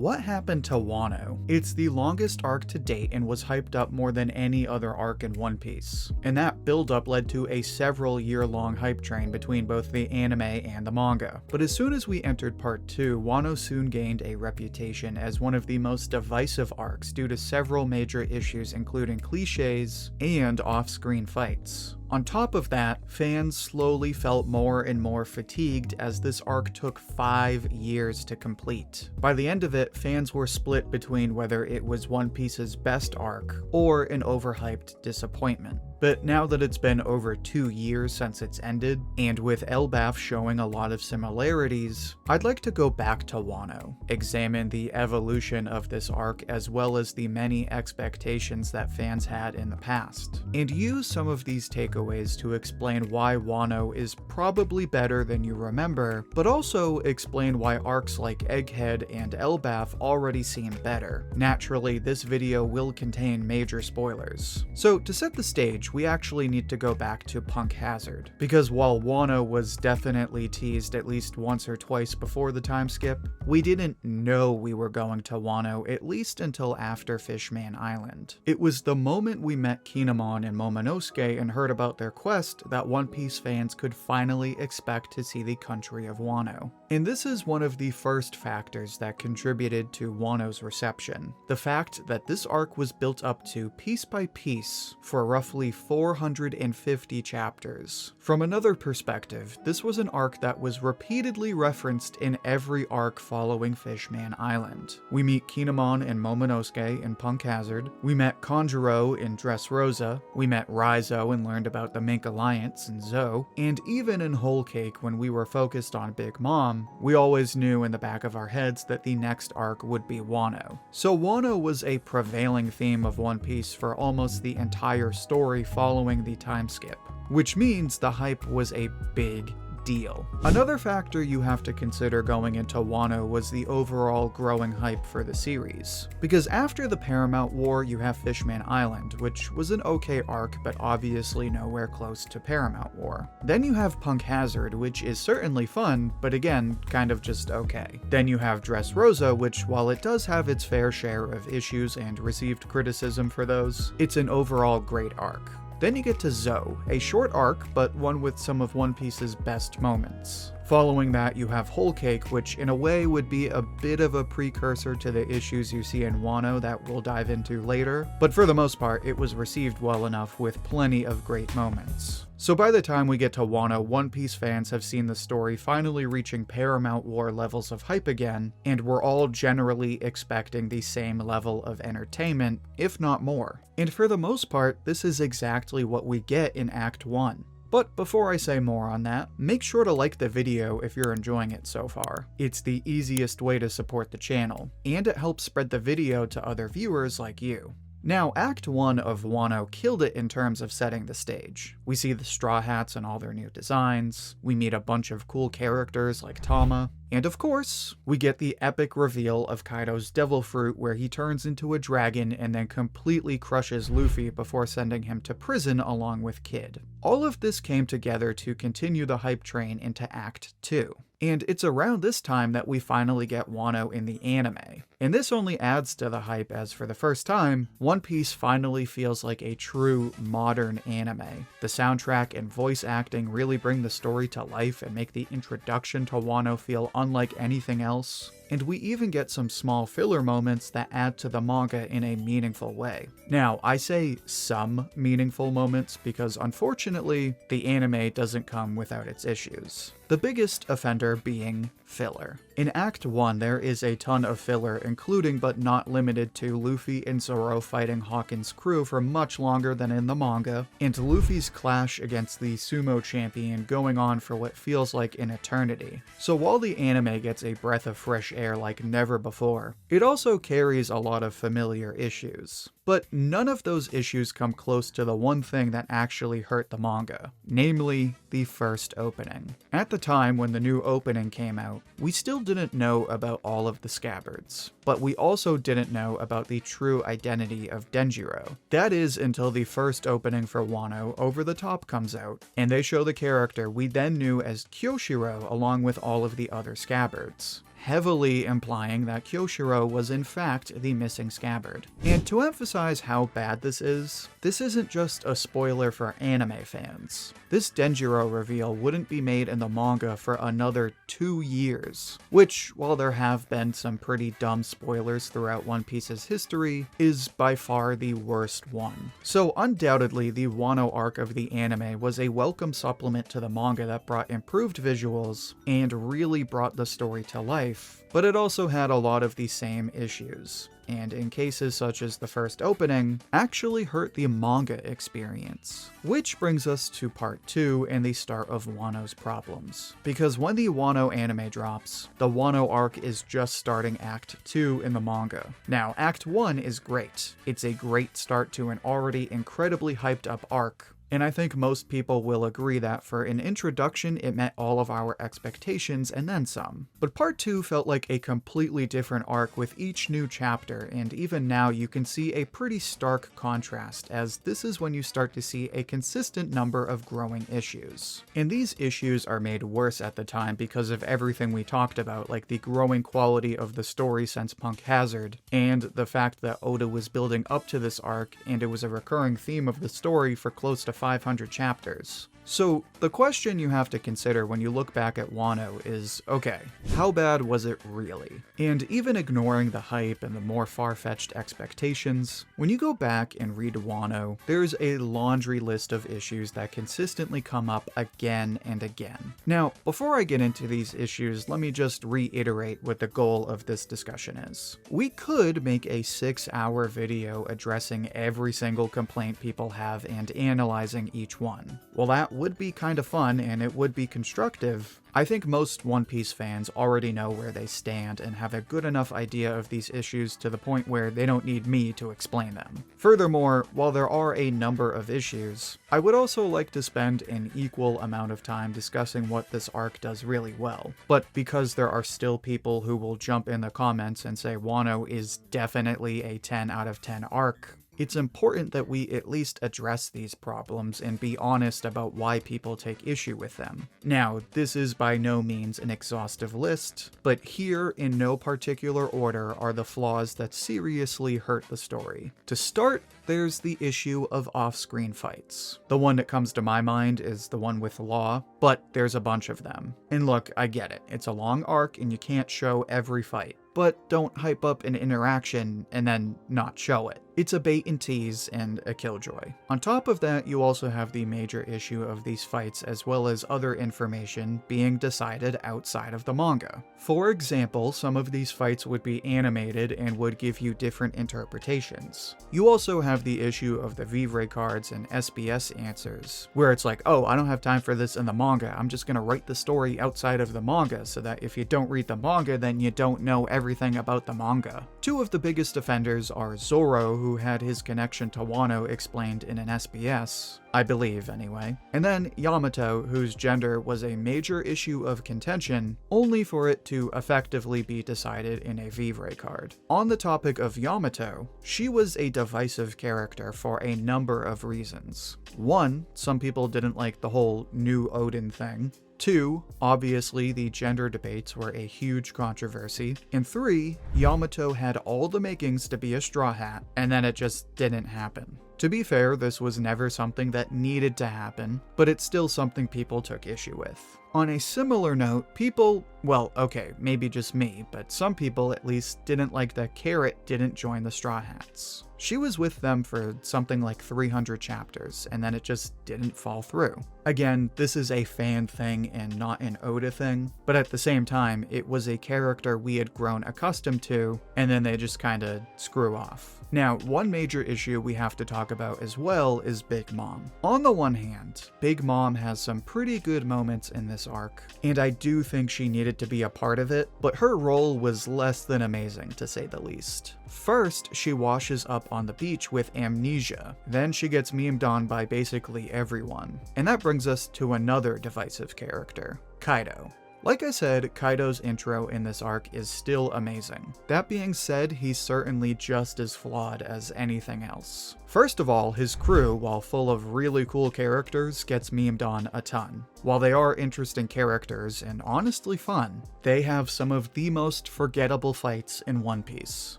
what happened to Wano? It's the longest arc to date and was hyped up more than any other arc in One Piece. And that build-up led to a several-year-long hype train between both the anime and the manga. But as soon as we entered part 2, Wano soon gained a reputation as one of the most divisive arcs due to several major issues including cliches and off-screen fights. On top of that, fans slowly felt more and more fatigued as this arc took 5 years to complete. By the end of it, fans were split between whether it was One Piece's best arc or an overhyped disappointment. But now that it's been over 2 years since it's ended, and with Elbaf showing a lot of similarities, I'd like to go back to Wano, examine the evolution of this arc as well as the many expectations that fans had in the past, and use some of these takeaways to explain why Wano is probably better than you remember, but also explain why arcs like Egghead and Elbaf already seem better. Naturally, this video will contain major spoilers. So to set the stage, we actually need to go back to Punk Hazard, because while Wano was definitely teased at least once or twice before the time skip, we didn't know we were going to Wano at least until after Fishman Island. It was the moment we met Kinemon and Momonosuke and heard about their quest that One Piece fans could finally expect to see the country of Wano. And this is one of the first factors that contributed to Wano's reception. The fact that this arc was built up to piece by piece for roughly 450 chapters. From another perspective, this was an arc that was repeatedly referenced in every arc following Fishman Island. We meet Kinemon and Momonosuke in Punk Hazard, we met Kanjuro in Dressrosa, we met Raizo and learned about the Mink Alliance in Zou, and even in Whole Cake when we were focused on Big Mom, we always knew in the back of our heads that the next arc would be Wano. So Wano was a prevailing theme of One Piece for almost the entire story following the time skip, which means the hype was a big deal. Another factor you have to consider going into Wano was the overall growing hype for the series. Because after the Paramount War, you have Fishman Island, which was an okay arc, but obviously nowhere close to Paramount War. Then you have Punk Hazard, which is certainly fun, but again, kind of just okay. Then you have Dressrosa, which, while it does have its fair share of issues and received criticism for those, it's an overall great arc. Then you get to Zou, a short arc, but one with some of One Piece's best moments. Following that, you have Whole Cake, which in a way would be a bit of a precursor to the issues you see in Wano that we'll dive into later, but for the most part, it was received well enough with plenty of great moments. So by the time we get to Wano, One Piece fans have seen the story finally reaching Paramount War levels of hype again, and we're all generally expecting the same level of entertainment, if not more. And for the most part, this is exactly what we get in Act 1. But before I say more on that, make sure to like the video if you're enjoying it so far. It's the easiest way to support the channel, and it helps spread the video to other viewers like you. Now, Act 1 of Wano killed it in terms of setting the stage. We see the Straw Hats and all their new designs, we meet a bunch of cool characters like Tama, and of course, we get the epic reveal of Kaido's Devil Fruit where he turns into a dragon and then completely crushes Luffy before sending him to prison along with Kid. All of this came together to continue the hype train into Act 2. And it's around this time that we finally get Wano in the anime. And this only adds to the hype as for the first time, One Piece finally feels like a true modern anime. The soundtrack and voice acting really bring the story to life and make the introduction to Wano feel unlike anything else. And we even get some small filler moments that add to the manga in a meaningful way. Now, I say some meaningful moments because unfortunately, the anime doesn't come without its issues. The biggest offender being filler. In Act 1, there is a ton of filler, including but not limited to Luffy and Zoro fighting Hawkins' crew for much longer than in the manga, and Luffy's clash against the sumo champion going on for what feels like an eternity. So while the anime gets a breath of fresh air like never before, it also carries a lot of familiar issues. But none of those issues come close to the one thing that actually hurt the manga, namely the first opening. At the time when the new opening came out, we still didn't know about all of the scabbards, but we also didn't know about the true identity of Denjiro. That is until the first opening for Wano, Over the Top, comes out, and they show the character we then knew as Kyoshiro along with all of the other scabbards. heavily implying that Kyoshiro was in fact the missing scabbard. And to emphasize how bad this isn't just a spoiler for anime fans. This Denjiro reveal wouldn't be made in the manga for another 2 years, which, while there have been some pretty dumb spoilers throughout One Piece's history, is by far the worst one. So undoubtedly, the Wano arc of the anime was a welcome supplement to the manga that brought improved visuals and really brought the story to life, but it also had a lot of the same issues, and in cases such as the first opening, actually hurt the manga experience. Which brings us to part 2 and the start of Wano's problems. Because when the Wano anime drops, the Wano arc is just starting Act 2 in the manga. Now, Act 1 is great. It's a great start to an already incredibly hyped up arc, and I think most people will agree that for an introduction, it met all of our expectations and then some. But part 2 felt like a completely different arc with each new chapter, and even now you can see a pretty stark contrast, as this is when you start to see a consistent number of growing issues. And these issues are made worse at the time because of everything we talked about, like the growing quality of the story since Punk Hazard, and the fact that Oda was building up to this arc, and it was a recurring theme of the story for close to 500 chapters. So the question you have to consider when you look back at Wano is, okay, how bad was it really? And even ignoring the hype and the more far-fetched expectations, when you go back and read Wano, there's a laundry list of issues that consistently come up again and again. Now, before I get into these issues, let me just reiterate what the goal of this discussion is. We could make a 6-hour video addressing every single complaint people have and analyzing each one. Well, that would be kind of fun and it would be constructive. I think most One Piece fans already know where they stand and have a good enough idea of these issues to the point where they don't need me to explain them. Furthermore, while there are a number of issues, I would also like to spend an equal amount of time discussing what this arc does really well. But because there are still people who will jump in the comments and say Wano is definitely a 10 out of 10 arc, it's important that we at least address these problems and be honest about why people take issue with them. Now, this is by no means an exhaustive list, but here in no particular order are the flaws that seriously hurt the story. To start, there's the issue of off-screen fights. The one that comes to my mind is the one with Law, but there's a bunch of them. And look, I get it. It's a long arc and you can't show every fight. But don't hype up an interaction and then not show it. It's a bait and tease and a killjoy. On top of that, you also have the major issue of these fights as well as other information being decided outside of the manga. For example, some of these fights would be animated and would give you different interpretations. You also have the issue of the Vivre cards and SBS answers, where it's like, oh, I don't have time for this in the manga, I'm just gonna write the story outside of the manga so that if you don't read the manga, then you don't know everything about the manga. Two of the biggest offenders are Zoro, who had his connection to Wano explained in an SBS, I believe anyway, and then Yamato, whose gender was a major issue of contention, only for it to effectively be decided in a Vivre card. On the topic of Yamato, she was a divisive character for a number of reasons. 1, some people didn't like the whole new Odin thing. 2, obviously the gender debates were a huge controversy. And 3, Yamato had all the makings to be a Straw Hat, and then it just didn't happen. To be fair, this was never something that needed to happen, but it's still something people took issue with. On a similar note, people, well, okay, maybe just me, but some people at least didn't like that Carrot didn't join the Straw Hats. She was with them for something like 300 chapters, and then it just didn't fall through. Again, this is a fan thing and not an Oda thing, but at the same time, it was a character we had grown accustomed to, and then they just kinda screw off. Now, one major issue we have to talk about as well is Big Mom. On the one hand, Big Mom has some pretty good moments in this arc, and I do think she needed to be a part of it, but her role was less than amazing, to say the least. First, she washes up on the beach with amnesia. Then she gets memed on by basically everyone. And that brings us to another divisive character, Kaido. Like I said, Kaido's intro in this arc is still amazing. That being said, he's certainly just as flawed as anything else. First of all, his crew, while full of really cool characters, gets memed on a ton. While they are interesting characters and honestly fun, they have some of the most forgettable fights in One Piece.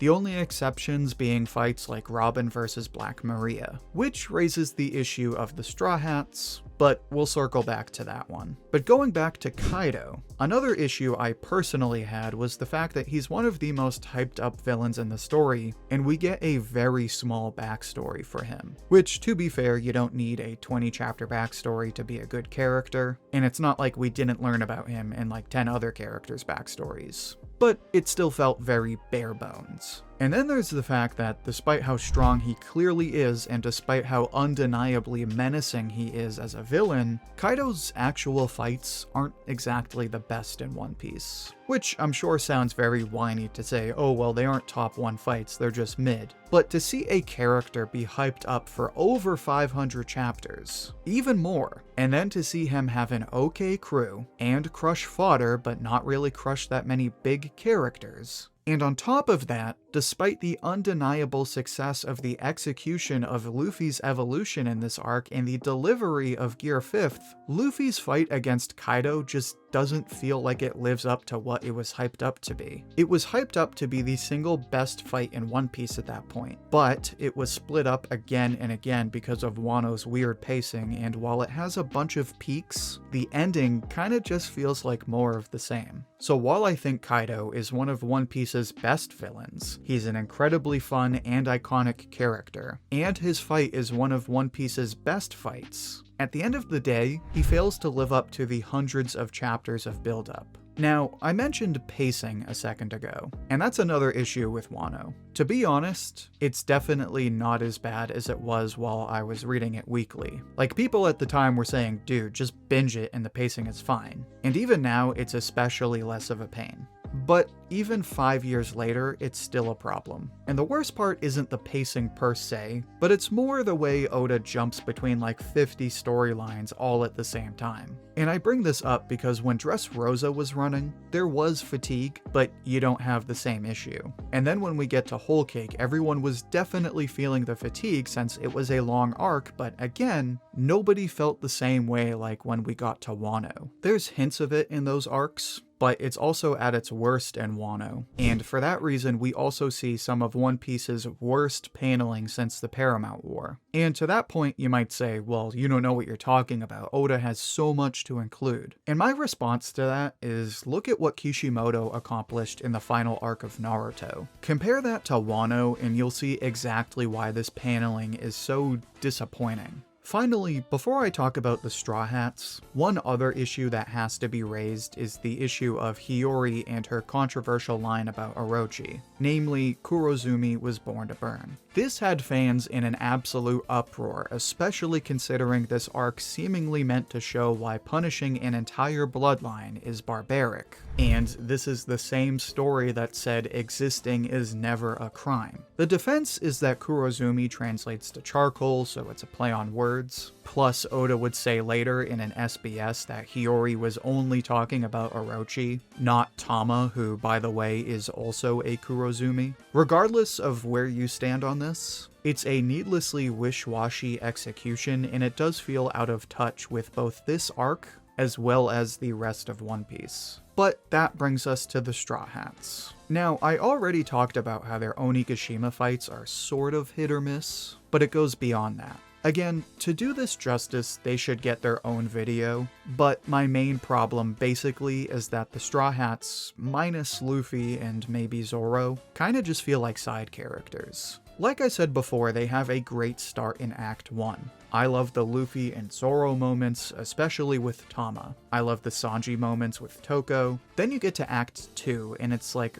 The only exceptions being fights like Robin vs. Black Maria, which raises the issue of the Straw Hats, but we'll circle back to that one. But going back to Kaido, another issue I personally had was the fact that he's one of the most hyped up villains in the story, and we get a very small backstory for him. Which, to be fair, you don't need a 20 chapter backstory to be a good character, and it's not like we didn't learn about him in like 10 other characters' backstories. But it still felt very bare bones. And then there's the fact that despite how strong he clearly is, and despite how undeniably menacing he is as a villain, Kaido's actual fights aren't exactly the best in One Piece. Which I'm sure sounds very whiny to say, oh well, they aren't top 1 fights, they're just mid. But to see a character be hyped up for over 500 chapters, even more, and then to see him have an okay crew, and crush fodder but not really crush that many big characters, and on top of that, despite the undeniable success of the execution of Luffy's evolution in this arc and the delivery of Gear 5th, Luffy's fight against Kaido just doesn't feel like it lives up to what it was hyped up to be. It was hyped up to be the single best fight in One Piece at that point, but it was split up again and again because of Wano's weird pacing, and while it has a bunch of peaks, the ending kinda just feels like more of the same. So while I think Kaido is one of One Piece's best villains, he's an incredibly fun and iconic character, and his fight is one of One Piece's best fights. At the end of the day, he fails to live up to the hundreds of chapters of build-up. Now, I mentioned pacing a second ago, and that's another issue with Wano. To be honest, it's definitely not as bad as it was while I was reading it weekly. Like, people at the time were saying, dude, just binge it and the pacing is fine. And even now, it's especially less of a pain. But even 5 years later, it's still a problem. And the worst part isn't the pacing per se, but it's more the way Oda jumps between like 50 storylines all at the same time. And I bring this up because when Dressrosa was running, there was fatigue, but you don't have the same issue. And then when we get to Whole Cake, everyone was definitely feeling the fatigue since it was a long arc, but again, nobody felt the same way like when we got to Wano. There's hints of it in those arcs, but it's also at its worst in Wano. And for that reason, we also see some of One Piece's worst paneling since the Paramount War. And to that point, you might say, well, you don't know what you're talking about. Oda has so much to include. And my response to that is, look at what Kishimoto accomplished in the final arc of Naruto. Compare that to Wano, and you'll see exactly why this paneling is so disappointing. Finally, before I talk about the Straw Hats, one other issue that has to be raised is the issue of Hiyori and her controversial line about Orochi, namely, Kurozumi was born to burn. This had fans in an absolute uproar, especially considering this arc seemingly meant to show why punishing an entire bloodline is barbaric. And this is the same story that said existing is never a crime. The defense is that Kurozumi translates to charcoal, so it's a play on words. Plus, Oda would say later in an SBS that Hiyori was only talking about Orochi, not Tama, who, by the way, is also a Kurozumi. Regardless of where you stand on this, it's a needlessly wish-washy execution, and it does feel out of touch with both this arc as well as the rest of One Piece. But that brings us to the Straw Hats. Now, I already talked about how their Onigashima fights are sort of hit or miss, but it goes beyond that. Again, to do this justice, they should get their own video, but my main problem basically is that the Straw Hats, minus Luffy and maybe Zoro, kinda just feel like side characters. Like I said before, they have a great start in Act 1. I love the Luffy and Zoro moments, especially with Tama. I love the Sanji moments with Toko. Then you get to Act 2, and it's like,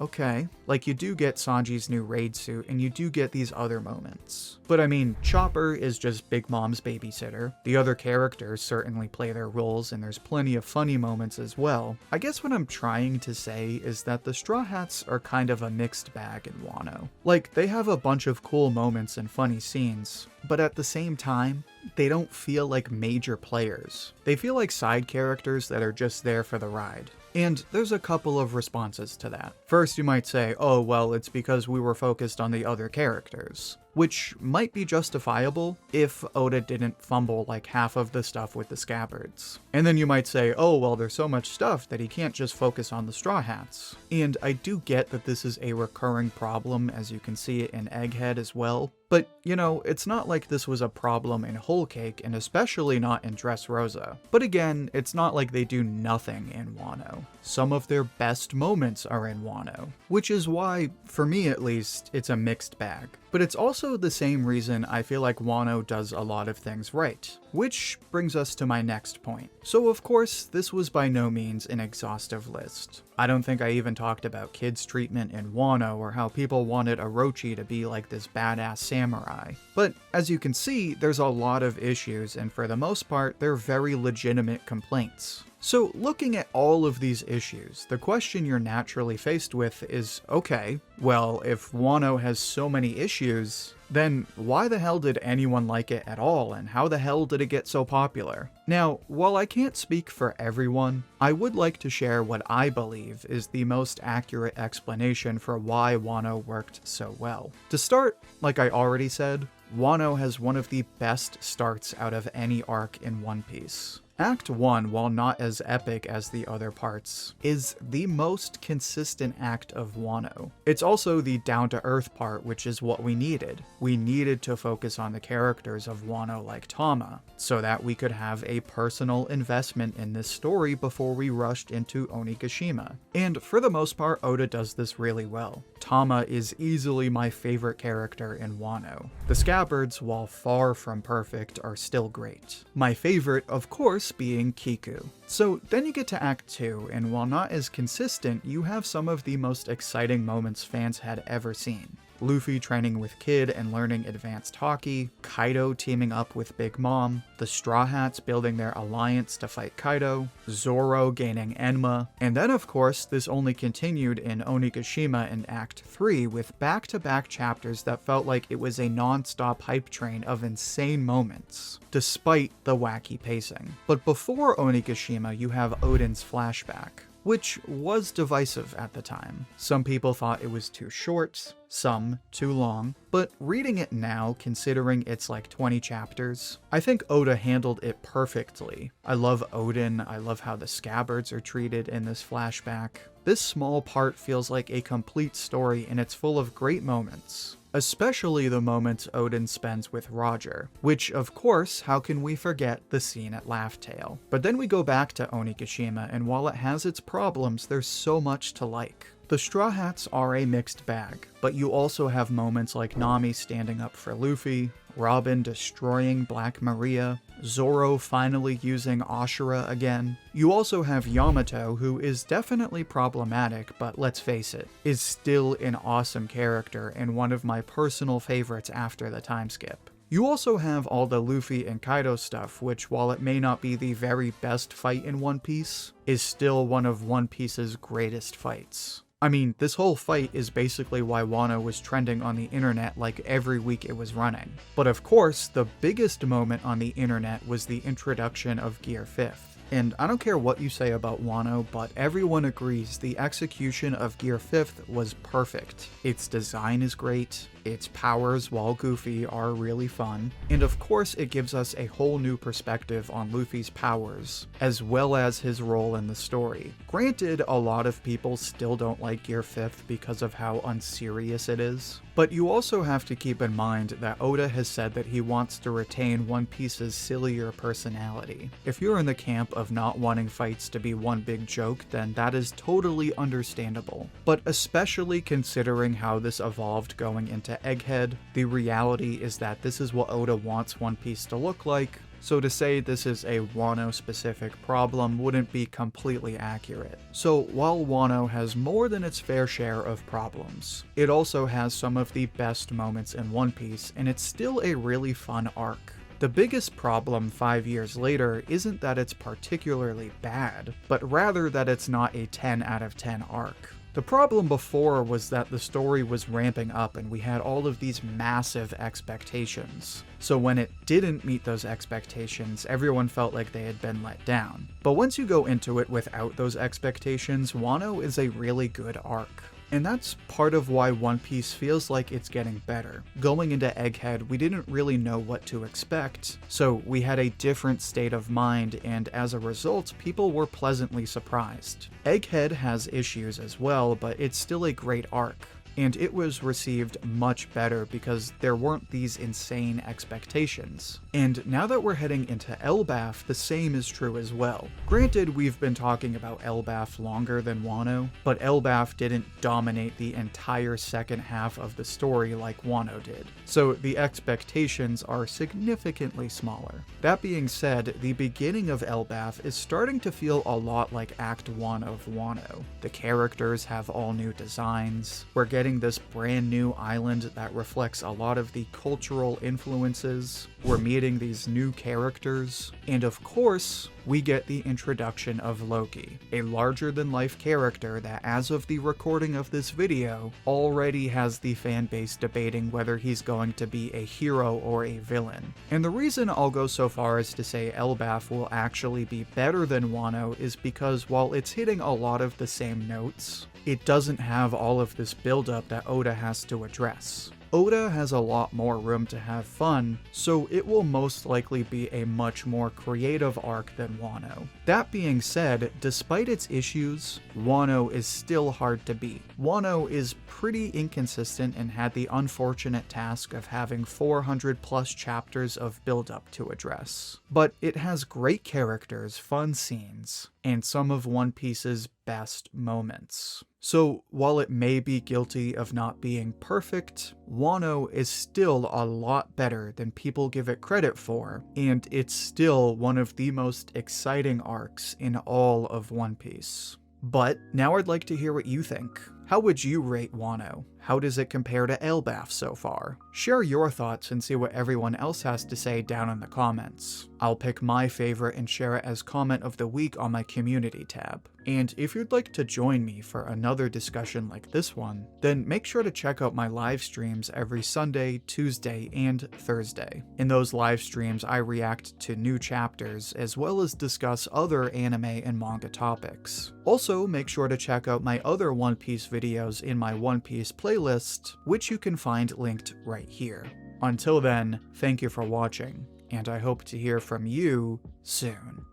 okay. Like, you do get Sanji's new raid suit, and you do get these other moments. But I mean, Chopper is just Big Mom's babysitter. The other characters certainly play their roles, and there's plenty of funny moments as well. I guess what I'm trying to say is that the Straw Hats are kind of a mixed bag in Wano. Like, they have a bunch of cool moments and funny scenes, but at the same time, they don't feel like major players. They feel like side characters that are just there for the ride. And there's a couple of responses to that. First, you might say, oh, well, it's because we were focused on the other characters. which might be justifiable if Oda didn't fumble like half of the stuff with the scabbards. And then you might say, oh well, there's so much stuff that he can't just focus on the Straw Hats. And I do get that this is a recurring problem, as you can see it in Egghead as well. But, you know, it's not like this was a problem in Whole Cake, and especially not in Dressrosa. But again, it's not like they do nothing in Wano. Some of their best moments are in Wano, which is why, for me at least, it's a mixed bag. But it's also the same reason I feel like Wano does a lot of things right. Which brings us to my next point. So of course, this was by no means an exhaustive list. I don't think I even talked about kids' treatment in Wano or how people wanted Orochi to be like this badass samurai. But as you can see, there's a lot of issues, and for the most part, they're very legitimate complaints. So looking at all of these issues, the question you're naturally faced with is, okay, well, if Wano has so many issues, then why the hell did anyone like it at all, and how the hell did it get so popular? Now, while I can't speak for everyone, I would like to share what I believe is the most accurate explanation for why Wano worked so well. To start, like I already said, Wano has one of the best starts out of any arc in One Piece. Act 1, while not as epic as the other parts, is the most consistent act of Wano. It's also the down-to-earth part, which is what we needed. We needed to focus on the characters of Wano like Tama, so that we could have a personal investment in this story before we rushed into Onigashima. And for the most part, Oda does this really well. Tama is easily my favorite character in Wano. The scabbards, while far from perfect, are still great. My favorite, of course, being Kiku. So then you get to Act 2, and while not as consistent, you have some of the most exciting moments fans had ever seen. Luffy training with Kid and learning advanced Haki, Kaido teaming up with Big Mom, the Straw Hats building their alliance to fight Kaido, Zoro gaining Enma, and then of course this only continued in Onigashima in Act 3 with back-to-back chapters that felt like it was a non-stop hype train of insane moments, despite the wacky pacing. But before Onigashima you have Oden's flashback, which was divisive at the time. Some people thought it was too short, some too long, but reading it now, considering it's like 20 chapters, I think Oda handled it perfectly. I love Oden, I love how the scabbards are treated in this flashback. This small part feels like a complete story, and it's full of great moments. Especially the moments Oden spends with Roger, which of course, how can we forget the scene at Laugh Tale? But then we go back to Onigashima, and while it has its problems, there's so much to like. The Straw Hats are a mixed bag, but you also have moments like Nami standing up for Luffy, Robin destroying Black Maria, Zoro finally using Ashura again. You also have Yamato, who is definitely problematic, but let's face it, is still an awesome character and one of my personal favorites after the time skip. You also have all the Luffy and Kaido stuff, which while it may not be the very best fight in One Piece, is still one of One Piece's greatest fights. I mean, this whole fight is basically why Wano was trending on the internet like every week it was running. But of course, the biggest moment on the internet was the introduction of Gear 5th. And I don't care what you say about Wano, but everyone agrees the execution of Gear 5th was perfect. Its design is great, its powers, while goofy, are really fun, and of course it gives us a whole new perspective on Luffy's powers, as well as his role in the story. Granted, a lot of people still don't like Gear 5th because of how unserious it is, but you also have to keep in mind that Oda has said that he wants to retain One Piece's sillier personality. If you're in the camp of not wanting fights to be one big joke, then that is totally understandable. But especially considering how this evolved going into Egghead, the reality is that this is what Oda wants One Piece to look like, so to say this is a Wano-specific problem wouldn't be completely accurate. So while Wano has more than its fair share of problems, it also has some of the best moments in One Piece, and it's still a really fun arc. The biggest problem 5 years later isn't that it's particularly bad, but rather that it's not a 10 out of 10 arc. The problem before was that the story was ramping up and we had all of these massive expectations. So when it didn't meet those expectations, everyone felt like they had been let down. But once you go into it without those expectations, Wano is a really good arc. And that's part of why One Piece feels like it's getting better. Going into Egghead, we didn't really know what to expect, so we had a different state of mind, and as a result, people were pleasantly surprised. Egghead has issues as well, but it's still a great arc. And it was received much better because there weren't these insane expectations. And now that we're heading into Elbaf, the same is true as well. Granted, we've been talking about Elbaf longer than Wano, but Elbaf didn't dominate the entire second half of the story like Wano did, so the expectations are significantly smaller. That being said, the beginning of Elbaf is starting to feel a lot like Act 1 of Wano. The characters have all new designs, we're getting this brand new island that reflects a lot of the cultural influences, we're meeting these new characters, and of course, we get the introduction of Loki, a larger-than-life character that, as of the recording of this video, already has the fanbase debating whether he's going to be a hero or a villain. And the reason I'll go so far as to say Elbaf will actually be better than Wano is because while it's hitting a lot of the same notes, it doesn't have all of this buildup that Oda has to address. Oda has a lot more room to have fun, so it will most likely be a much more creative arc than Wano. That being said, despite its issues, Wano is still hard to beat. Wano is pretty inconsistent and had the unfortunate task of having 400 plus chapters of build-up to address. But it has great characters, fun scenes, and some of One Piece's best moments. So while it may be guilty of not being perfect, Wano is still a lot better than people give it credit for, and it's still one of the most exciting arcs in all of One Piece. But now I'd like to hear what you think. How would you rate Wano? How does it compare to Elbaf so far? Share your thoughts and see what everyone else has to say down in the comments. I'll pick my favorite and share it as comment of the week on my community tab. And if you'd like to join me for another discussion like this one, then make sure to check out my live streams every Sunday, Tuesday, and Thursday. In those live streams, I react to new chapters as well as discuss other anime and manga topics. Also, make sure to check out my other One Piece videos in my One Piece playlist, which you can find linked right here. Until then, thank you for watching, and I hope to hear from you soon.